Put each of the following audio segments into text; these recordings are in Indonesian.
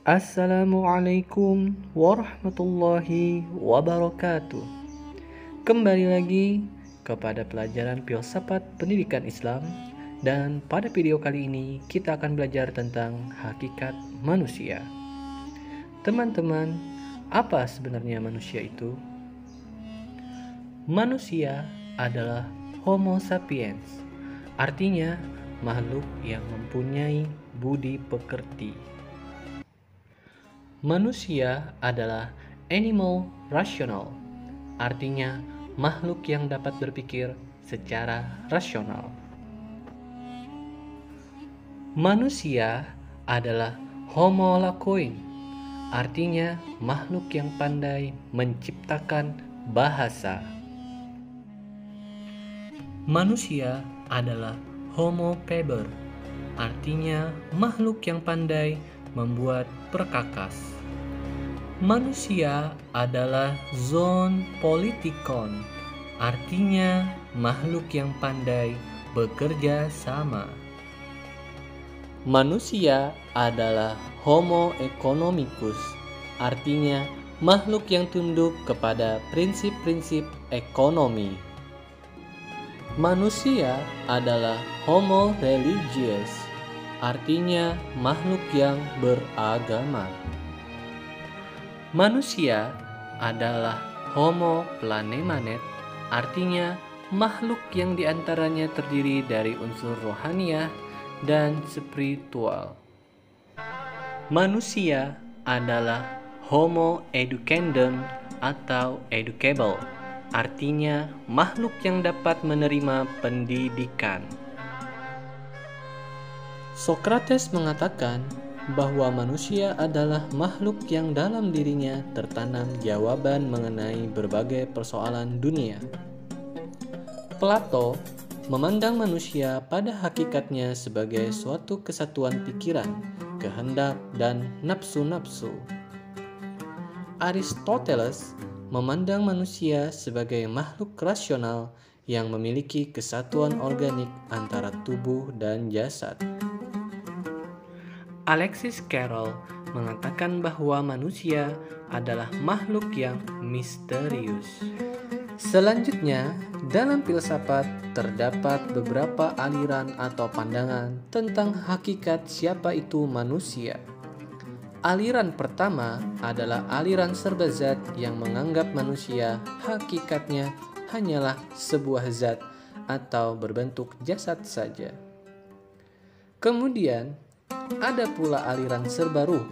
Assalamualaikum warahmatullahi wabarakatuh. Kembali lagi kepada pelajaran filsafat pendidikan Islam, dan pada video kali ini kita akan belajar tentang hakikat manusia. Teman-teman, apa sebenarnya manusia itu? Manusia adalah Homo sapiens, artinya makhluk yang mempunyai budi pekerti. Manusia adalah animal rational, artinya makhluk yang dapat berpikir secara rasional. Manusia adalah homo lakoin, artinya makhluk yang pandai menciptakan bahasa. Manusia adalah homo faber, artinya makhluk yang pandai membuat perkakas. Manusia adalah zoon politikon, artinya makhluk yang pandai bekerja sama. Manusia adalah homo economicus, artinya makhluk yang tunduk kepada prinsip-prinsip ekonomi. Manusia adalah homo religious, artinya makhluk yang beragama. Manusia adalah homo planemanet, artinya makhluk yang diantaranya terdiri dari unsur rohaniah dan spiritual. Manusia adalah homo educandum atau educable, artinya makhluk yang dapat menerima pendidikan. Socrates mengatakan bahwa manusia adalah makhluk yang dalam dirinya tertanam jawaban mengenai berbagai persoalan dunia. Plato memandang manusia pada hakikatnya sebagai suatu kesatuan pikiran, kehendak, dan nafsu-nafsu. Aristoteles memandang manusia sebagai makhluk rasional yang memiliki kesatuan organik antara tubuh dan jasad. Alexis Carrel mengatakan bahwa manusia adalah makhluk yang misterius. Selanjutnya, dalam filsafat terdapat beberapa aliran atau pandangan tentang hakikat siapa itu manusia. Aliran pertama adalah aliran serba zat yang menganggap manusia hakikatnya hanyalah sebuah zat atau berbentuk jasad saja. Kemudian, ada pula aliran serba ruh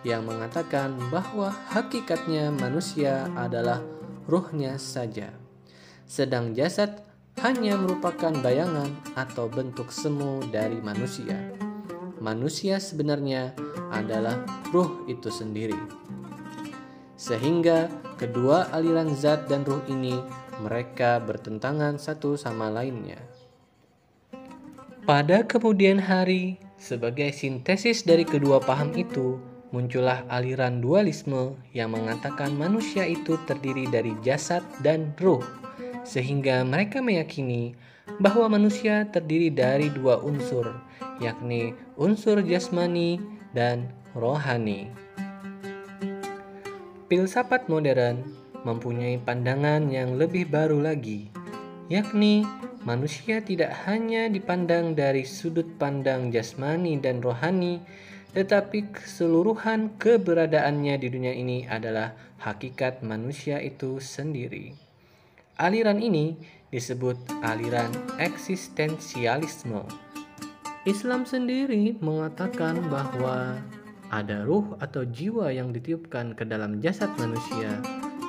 yang mengatakan bahwa hakikatnya manusia adalah ruhnya saja, sedang jasad hanya merupakan bayangan atau bentuk semu dari manusia. Manusia sebenarnya adalah ruh itu sendiri. Sehingga kedua aliran zat dan ruh ini mereka bertentangan satu sama lainnya. Pada kemudian hari, sebagai sintesis dari kedua paham itu, muncullah aliran dualisme yang mengatakan manusia itu terdiri dari jasad dan ruh, sehingga mereka meyakini bahwa manusia terdiri dari dua unsur, yakni unsur jasmani dan rohani. Filsafat modern mempunyai pandangan yang lebih baru lagi, yakni manusia tidak hanya dipandang dari sudut pandang jasmani dan rohani, tetapi keseluruhan keberadaannya di dunia ini adalah hakikat manusia itu sendiri. Aliran ini disebut aliran eksistensialisme. Islam sendiri mengatakan bahwa ada ruh atau jiwa yang ditiupkan ke dalam jasad manusia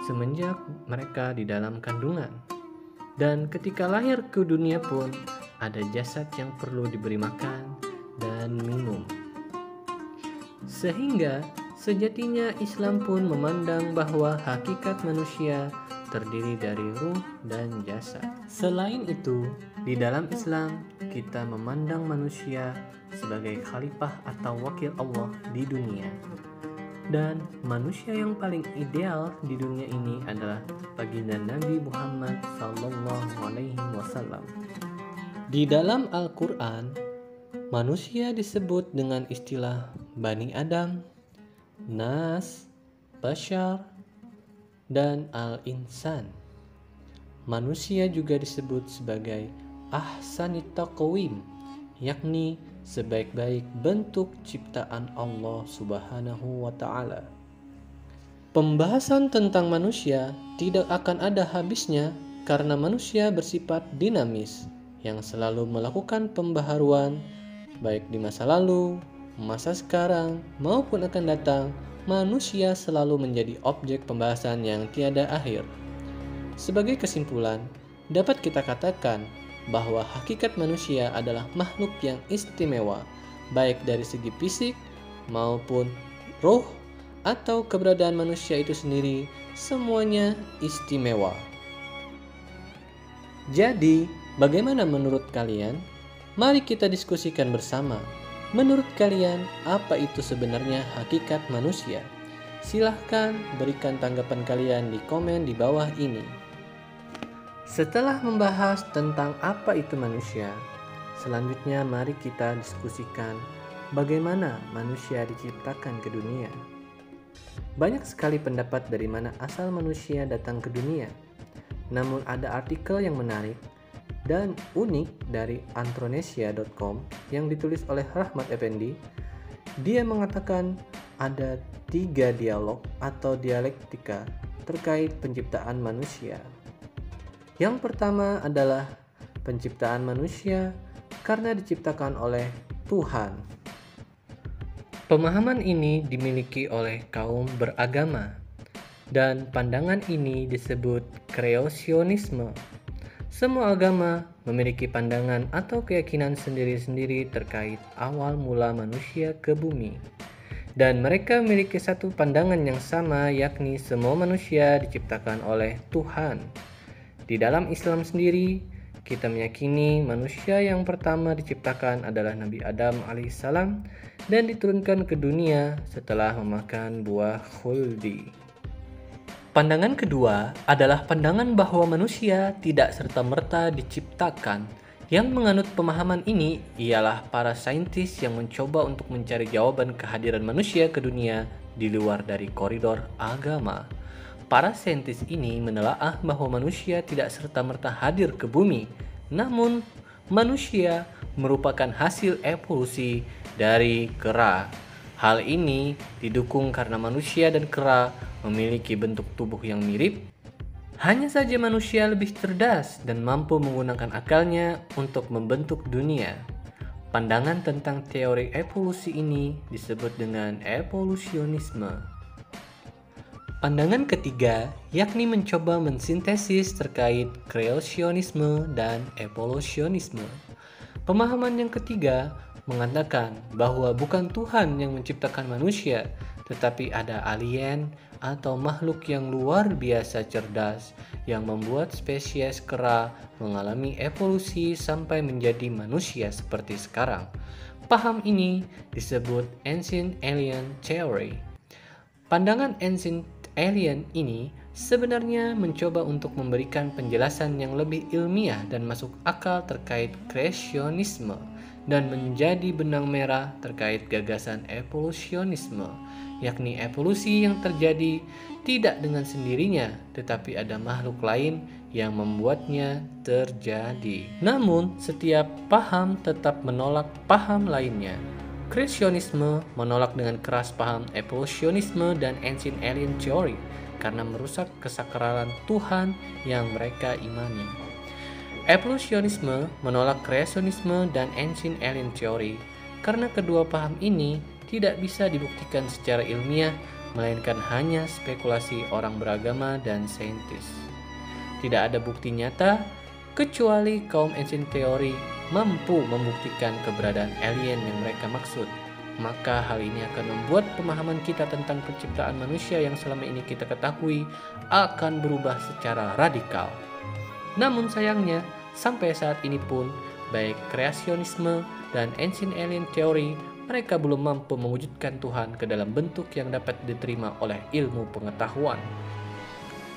semenjak mereka di dalam kandungan. Dan ketika lahir ke dunia pun ada jasad yang perlu diberi makan dan minum. Sehingga sejatinya Islam pun memandang bahwa hakikat manusia terdiri dari ruh dan jasad. Selain itu, di dalam Islam kita memandang manusia sebagai khalifah atau wakil Allah di dunia. Dan manusia yang paling ideal di dunia ini adalah baginda Nabi Muhammad SAW. Di dalam Al-Quran, manusia disebut dengan istilah Bani Adam, Nas, Bashar, dan Al-Insan. Manusia juga disebut sebagai ahsanit taqwim, yakni sebaik-baik bentuk ciptaan Allah Subhanahu wa Ta'ala. Pembahasan tentang manusia tidak akan ada habisnya karena manusia bersifat dinamis yang selalu melakukan pembaharuan baik di masa lalu, masa sekarang, maupun akan datang. Manusia selalu menjadi objek pembahasan yang tiada akhir. Sebagai kesimpulan, dapat kita katakan bahwa hakikat manusia adalah makhluk yang istimewa, baik dari segi fisik maupun roh atau keberadaan manusia itu sendiri, semuanya istimewa. Jadi, bagaimana menurut kalian? Mari kita diskusikan bersama. Menurut kalian, apa itu sebenarnya hakikat manusia? Silahkan berikan tanggapan kalian di komen di bawah ini. Setelah membahas tentang apa itu manusia, selanjutnya mari kita diskusikan bagaimana manusia diciptakan ke dunia. Banyak sekali pendapat dari mana asal manusia datang ke dunia. Namun ada artikel yang menarik dan unik dari antronesia.com yang ditulis oleh Rahmat Effendi. Dia mengatakan ada 3 dialog atau dialektika terkait penciptaan manusia. Yang pertama adalah penciptaan manusia karena diciptakan oleh Tuhan. Pemahaman ini dimiliki oleh kaum beragama dan pandangan ini disebut kreasionisme. Semua agama memiliki pandangan atau keyakinan sendiri-sendiri terkait awal mula manusia ke bumi. Dan mereka memiliki satu pandangan yang sama, yakni semua manusia diciptakan oleh Tuhan. Di dalam Islam sendiri, kita meyakini manusia yang pertama diciptakan adalah Nabi Adam alaihissalam dan diturunkan ke dunia setelah memakan buah khuldi. Pandangan kedua adalah pandangan bahwa manusia tidak serta-merta diciptakan. Yang menganut pemahaman ini ialah para saintis yang mencoba untuk mencari jawaban kehadiran manusia ke dunia di luar dari koridor agama. Para saintis ini menelaah bahwa manusia tidak serta-merta hadir ke bumi, namun manusia merupakan hasil evolusi dari kera. Hal ini didukung karena manusia dan kera memiliki bentuk tubuh yang mirip. Hanya saja manusia lebih cerdas dan mampu menggunakan akalnya untuk membentuk dunia. Pandangan tentang teori evolusi ini disebut dengan evolusionisme. Pandangan ketiga yakni mencoba mensintesis terkait kreasionisme dan evolusionisme. Pemahaman yang ketiga mengatakan bahwa bukan Tuhan yang menciptakan manusia, tetapi ada alien atau makhluk yang luar biasa cerdas yang membuat spesies kera mengalami evolusi sampai menjadi manusia seperti sekarang. Paham ini disebut Ancient Alien Theory. Pandangan Ancient Alien ini sebenarnya mencoba untuk memberikan penjelasan yang lebih ilmiah dan masuk akal terkait kreasionisme dan menjadi benang merah terkait gagasan evolusionisme, yakni evolusi yang terjadi tidak dengan sendirinya, tetapi ada makhluk lain yang membuatnya terjadi. Namun, setiap paham tetap menolak paham lainnya. Kreasionisme menolak dengan keras paham evolusionisme dan Ancient Alien Theory karena merusak kesakralan Tuhan yang mereka imani. Evolusionisme menolak kreasionisme dan Ancient Alien Theory karena kedua paham ini tidak bisa dibuktikan secara ilmiah, melainkan hanya spekulasi orang beragama dan saintis. Tidak ada bukti nyata kecuali kaum Ancient Theory mampu membuktikan keberadaan alien yang mereka maksud. Maka hal ini akan membuat pemahaman kita tentang penciptaan manusia yang selama ini kita ketahui akan berubah secara radikal. Namun sayangnya, sampai saat ini pun, baik kreasionisme dan Ancient Alien Theory, mereka belum mampu mewujudkan Tuhan ke dalam bentuk yang dapat diterima oleh ilmu pengetahuan.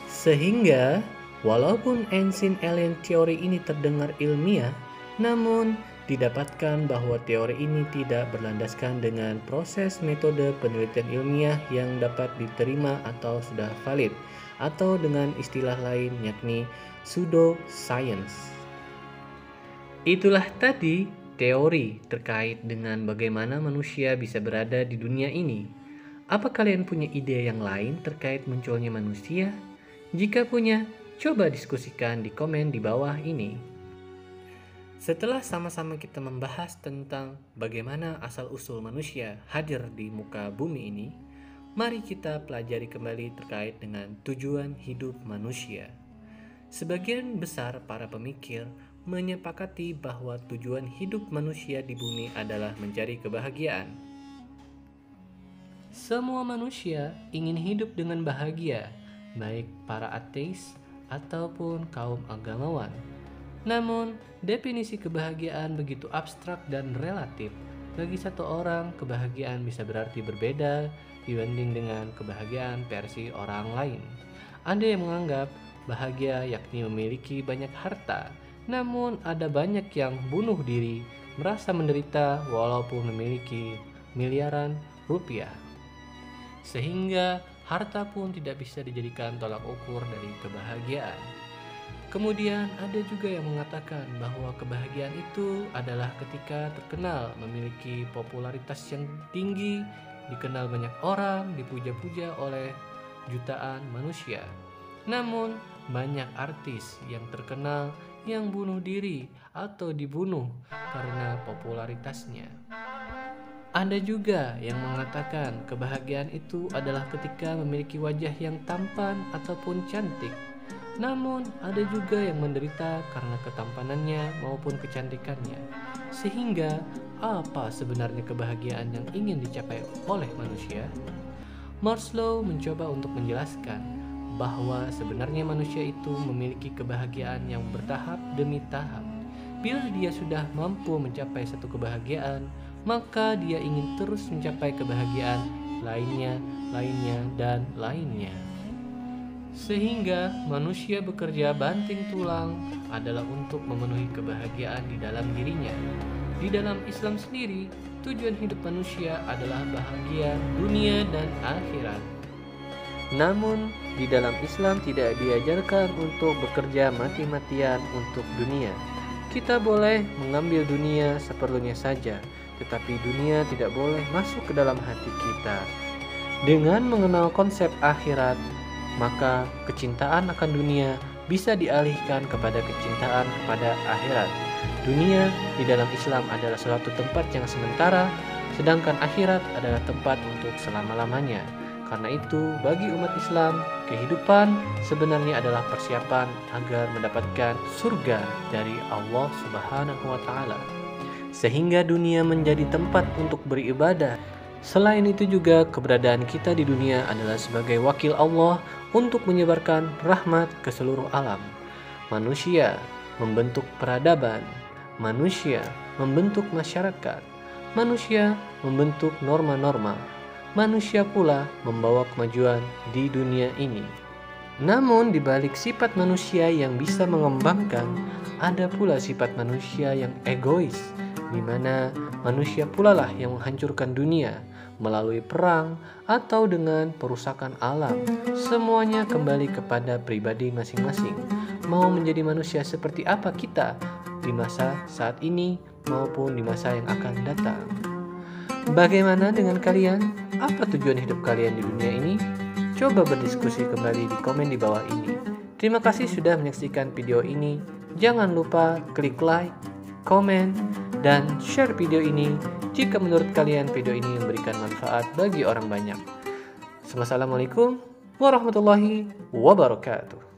Sehingga, walaupun Ancient Alien Theory ini terdengar ilmiah, namun Didapatkan bahwa teori ini tidak berlandaskan dengan proses metode penelitian ilmiah yang dapat diterima atau sudah valid, atau dengan istilah lain yakni pseudoscience. Itulah tadi teori terkait dengan bagaimana manusia bisa berada di dunia ini. Apa kalian punya ide yang lain terkait munculnya manusia? Jika punya, coba diskusikan di komen di bawah ini. Setelah sama-sama kita membahas tentang bagaimana asal-usul manusia hadir di muka bumi ini, mari kita pelajari kembali terkait dengan tujuan hidup manusia. Sebagian besar para pemikir menyepakati bahwa tujuan hidup manusia di bumi adalah mencari kebahagiaan. Semua manusia ingin hidup dengan bahagia, baik para ateis ataupun kaum agamawan. Namun, definisi kebahagiaan begitu abstrak dan relatif. Bagi satu orang, kebahagiaan bisa berarti berbeda dibanding dengan kebahagiaan versi orang lain. Ada yang menganggap bahagia yakni memiliki banyak harta, namun ada banyak yang bunuh diri, merasa menderita walaupun memiliki miliaran rupiah. Sehingga harta pun tidak bisa dijadikan tolak ukur dari kebahagiaan. Kemudian ada juga yang mengatakan bahwa kebahagiaan itu adalah ketika terkenal, memiliki popularitas yang tinggi, dikenal banyak orang, dipuja-puja oleh jutaan manusia. Namun banyak artis yang terkenal yang bunuh diri atau dibunuh karena popularitasnya. Ada juga yang mengatakan kebahagiaan itu adalah ketika memiliki wajah yang tampan ataupun cantik. Namun ada juga yang menderita karena ketampanannya maupun kecantikannya. Sehingga apa sebenarnya kebahagiaan yang ingin dicapai oleh manusia? Maslow mencoba untuk menjelaskan bahwa sebenarnya manusia itu memiliki kebahagiaan yang bertahap demi tahap. Bila dia sudah mampu mencapai satu kebahagiaan, maka dia ingin terus mencapai kebahagiaan lainnya, dan lainnya. Sehingga manusia bekerja banting tulang adalah untuk memenuhi kebahagiaan di dalam dirinya. Di dalam Islam sendiri, tujuan hidup manusia adalah bahagia dunia dan akhirat. Namun, di dalam Islam tidak diajarkan untuk bekerja mati-matian untuk dunia. Kita boleh mengambil dunia seperlunya saja, tetapi dunia tidak boleh masuk ke dalam hati kita. Dengan mengenal konsep akhirat, maka kecintaan akan dunia bisa dialihkan kepada kecintaan kepada akhirat. Dunia di dalam Islam adalah suatu tempat yang sementara, sedangkan akhirat adalah tempat untuk selama-lamanya. Karena itu, bagi umat Islam, kehidupan sebenarnya adalah persiapan agar mendapatkan surga dari Allah Subhanahu wa Ta'ala, sehingga dunia menjadi tempat untuk beribadah. Selain itu juga keberadaan kita di dunia adalah sebagai wakil Allah untuk menyebarkan rahmat ke seluruh alam. Manusia membentuk peradaban, manusia membentuk masyarakat, manusia membentuk norma-norma, manusia pula membawa kemajuan di dunia ini. Namun di balik sifat manusia yang bisa mengembangkan, ada pula sifat manusia yang egois, di mana manusia pula lah yang menghancurkan dunia melalui perang atau dengan perusakan alam. Semuanya kembali kepada pribadi masing-masing. Mau menjadi manusia seperti apa kita di masa saat ini maupun di masa yang akan datang. Bagaimana dengan kalian? Apa tujuan hidup kalian di dunia ini? Coba berdiskusi kembali di komen di bawah ini. Terima kasih sudah menyaksikan video ini. Jangan lupa klik like, komen, dan share video ini jika menurut kalian video ini memberikan manfaat bagi orang banyak. Wassalamualaikum warahmatullahi wabarakatuh.